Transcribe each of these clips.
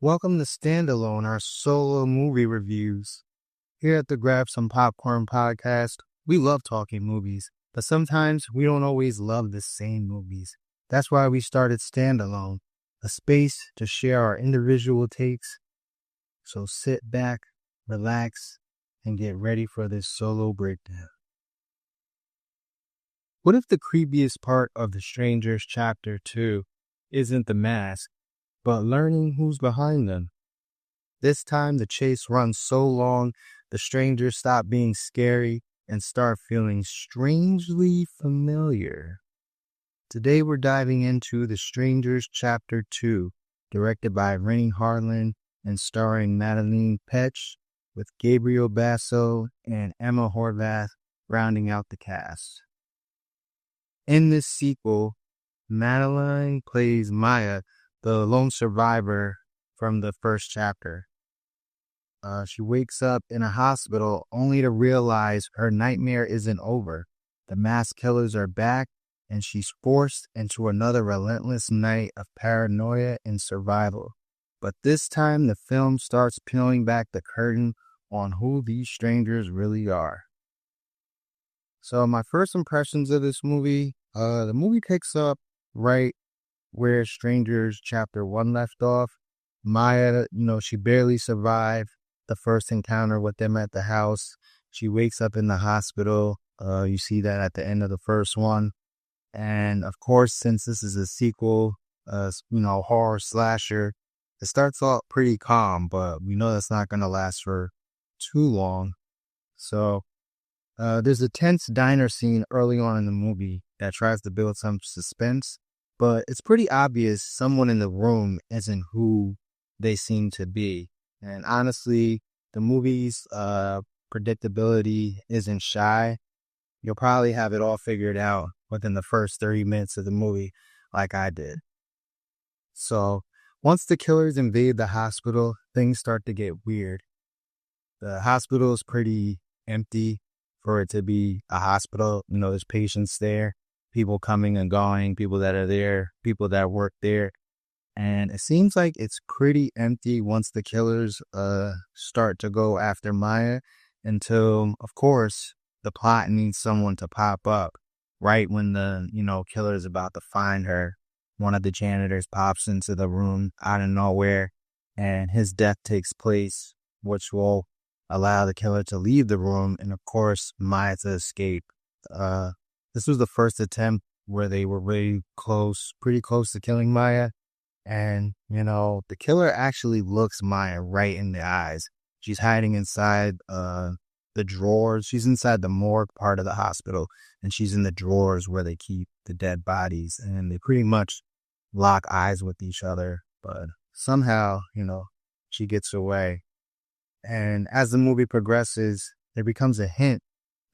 Welcome to Standalone, our solo movie reviews. Here at the Grab Some Popcorn podcast, we love talking movies, but sometimes we don't always love the same movies. That's why we started Standalone, a space to share our individual takes. So sit back, relax, and get ready for this solo breakdown. What if the creepiest part of The Strangers Chapter 2 isn't the mask, but learning who's behind them? This time the chase runs so long, the strangers stop being scary and start feeling strangely familiar. Today we're diving into The Strangers Chapter 2, directed by Rennie Harlan and starring Madeleine Petsch, with Gabriel Basso and Emma Horvath rounding out the cast. In this sequel, Madeleine plays Maya, the lone survivor from the first chapter. She wakes up in a hospital only to realize her nightmare isn't over. The masked killers are back, and she's forced into another relentless night of paranoia and survival. But this time, the film starts peeling back the curtain on who these strangers really are. So my first impressions of this movie, the movie picks up right where Strangers Chapter 1 left off. Maya, she barely survived the first encounter with them at the house. She wakes up in the hospital. You see that at the end of the first one. And of course, since this is a sequel, horror slasher, it starts off pretty calm, but we know that's not going to last for too long. So there's a tense diner scene early on in the movie that tries to build some suspense, but it's pretty obvious someone in the room isn't who they seem to be. And honestly, the movie's predictability isn't shy. You'll probably have it all figured out within the first 30 minutes of the movie, like I did. So once the killers invade the hospital, things start to get weird. The hospital is pretty empty for it to be a hospital. There's patients there, people coming and going, people that are there, people that work there. And it seems like it's pretty empty once the killers start to go after Maya, until, of course, the plot needs someone to pop up right when the, killer is about to find her. One of the janitors pops into the room out of nowhere, and his death takes place, which will allow the killer to leave the room and, of course, Maya to escape. This was the first attempt where they were really pretty close to killing Maya. And, the killer actually looks Maya right in the eyes. She's hiding inside the drawers. She's inside the morgue part of the hospital, and she's in the drawers where they keep the dead bodies. And they pretty much lock eyes with each other. But somehow, she gets away. And as the movie progresses, there becomes a hint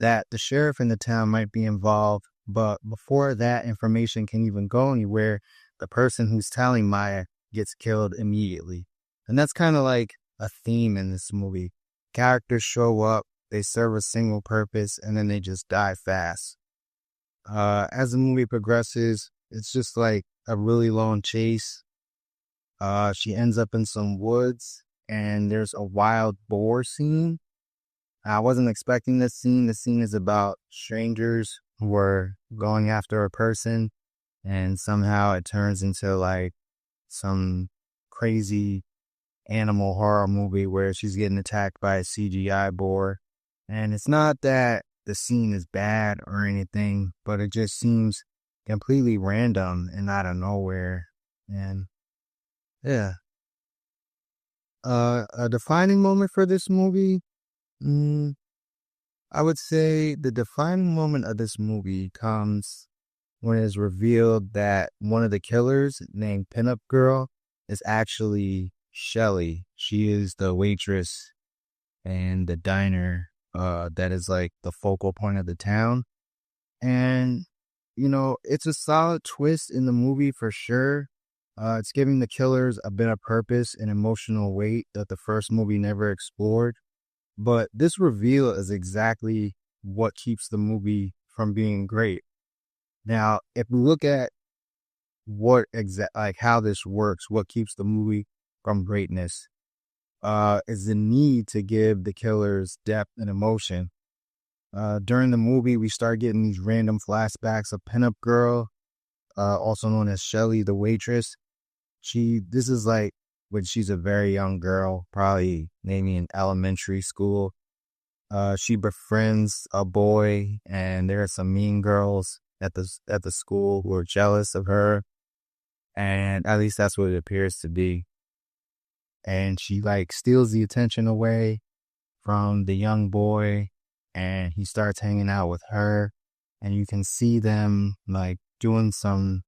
that the sheriff in the town might be involved. But before that information can even go anywhere, the person who's telling Maya gets killed immediately. And that's kind of like a theme in this movie. Characters show up, they serve a single purpose, and then they just die fast. As the movie progresses, it's just like a really long chase. She ends up in some woods, and there's a wild boar scene. I wasn't expecting this scene. The scene is about strangers who were going after a person, and somehow it turns into like some crazy animal horror movie where she's getting attacked by a CGI boar. And it's not that the scene is bad or anything, but it just seems completely random and out of nowhere. And yeah. A defining moment for this movie, I would say the defining moment of this movie comes when it is revealed that one of the killers, named Pinup Girl, is actually Shelly. She is the waitress and the diner that is like the focal point of the town. And, it's a solid twist in the movie for sure. It's giving the killers a bit of purpose and emotional weight that the first movie never explored. But this reveal is exactly what keeps the movie from being great. Now, if we look at how this works, what keeps the movie from greatness, is the need to give the killers depth and emotion. During the movie, we start getting these random flashbacks of pinup girl, also known as Shelly, the waitress. This is like when she's a very young girl, probably maybe in elementary school. She befriends a boy, and there are some mean girls at the school who are jealous of her, and at least that's what it appears to be. And she like steals the attention away from the young boy, and he starts hanging out with her, and you can see them like doing some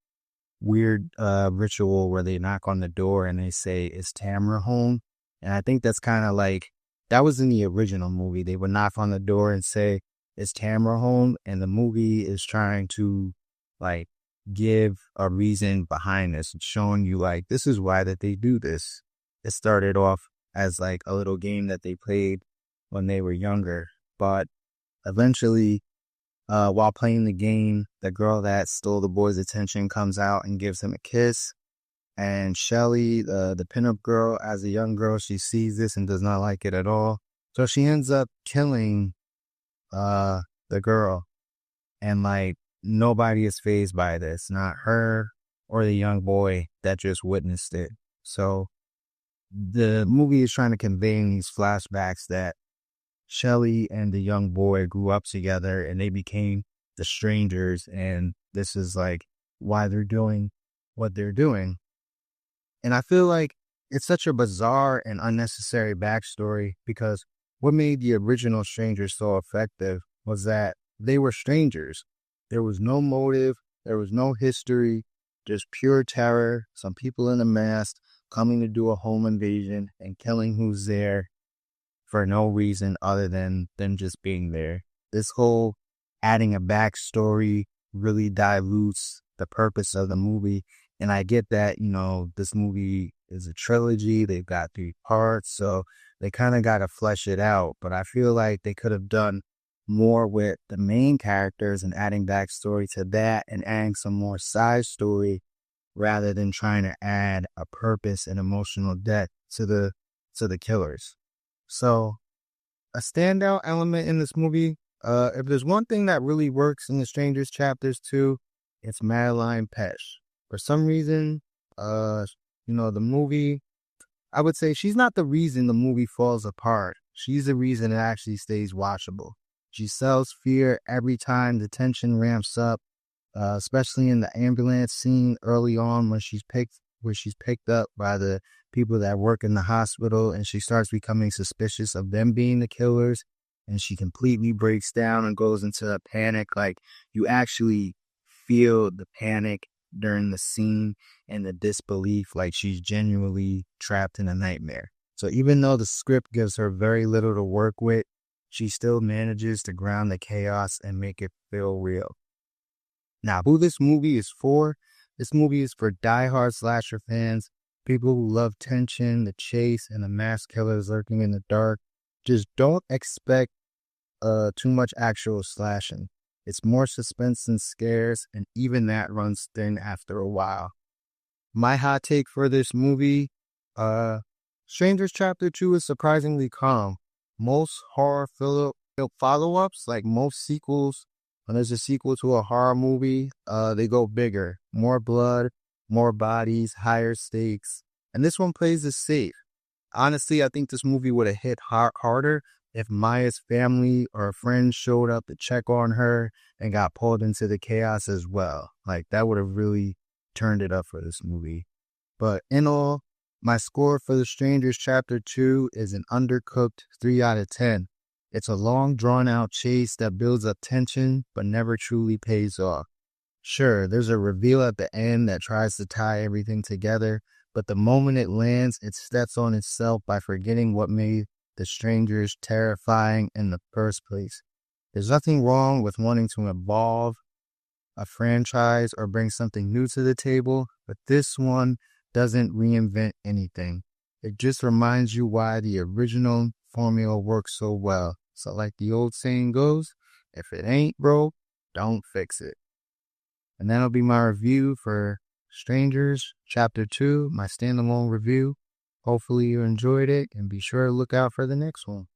weird ritual where they knock on the door and they say, "Is Tamara home?" And I think that's kind of like, that was in the original movie. They would knock on the door and say, "Is Tamara home?" And the movie is trying to like give a reason behind this, showing you like, this is why that they do this. It started off as like a little game that they played when they were younger, but eventually, while playing the game, the girl that stole the boy's attention comes out and gives him a kiss. And Shelly, the pinup girl, as a young girl, she sees this and does not like it at all. So she ends up killing the girl. And like, nobody is fazed by this, not her or the young boy that just witnessed it. So the movie is trying to convey in these flashbacks that Shelly and the young boy grew up together and they became the strangers, and this is like why they're doing what they're doing. And I feel like it's such a bizarre and unnecessary backstory, because what made the original Strangers so effective was that they were strangers. There was no motive, there was no history, just pure terror, some people in a mask coming to do a home invasion and killing who's there for no reason other than them just being there. This whole adding a backstory really dilutes the purpose of the movie. And I get that, you know, this movie is a trilogy. They've got 3 parts, so they kind of got to flesh it out. But I feel like they could have done more with the main characters and adding backstory to that and adding some more side story rather than trying to add a purpose and emotional depth to the killers. So a standout element in this movie, if there's one thing that really works in The Strangers Chapters 2, it's Madeline Pesh. For some reason, the movie, I would say she's not the reason the movie falls apart. She's the reason it actually stays watchable. She sells fear every time the tension ramps up, especially in the ambulance scene early on where she's picked up by the people that work in the hospital, and she starts becoming suspicious of them being the killers, and she completely breaks down and goes into a panic. Like, you actually feel the panic during the scene and the disbelief, like she's genuinely trapped in a nightmare. So even though the script gives her very little to work with, she still manages to ground the chaos and make it feel real. Now, who this movie is for? This movie is for diehard slasher fans, people who love tension, the chase, and the mass killers lurking in the dark. Just don't expect too much actual slashing. It's more suspense than scares, and even that runs thin after a while. My hot take for this movie, Strangers Chapter 2 is surprisingly calm. Most horror follow-ups, like most sequels, when there's a sequel to a horror movie, they go bigger. More blood, more bodies, higher stakes. And this one plays it safe. Honestly, I think this movie would have hit harder if Maya's family or friends showed up to check on her and got pulled into the chaos as well. Like, that would have really turned it up for this movie. But in all, my score for The Strangers Chapter 2 is an undercooked 3 out of 10. It's a long, drawn-out chase that builds up tension, but never truly pays off. Sure, there's a reveal at the end that tries to tie everything together, but the moment it lands, it steps on itself by forgetting what made The Strangers terrifying in the first place. There's nothing wrong with wanting to evolve a franchise or bring something new to the table, but this one doesn't reinvent anything. It just reminds you why the original formula works so well. So like the old saying goes, if it ain't broke, don't fix it. And that'll be my review for Strangers Chapter 2, my standalone review. Hopefully you enjoyed it, and be sure to look out for the next one.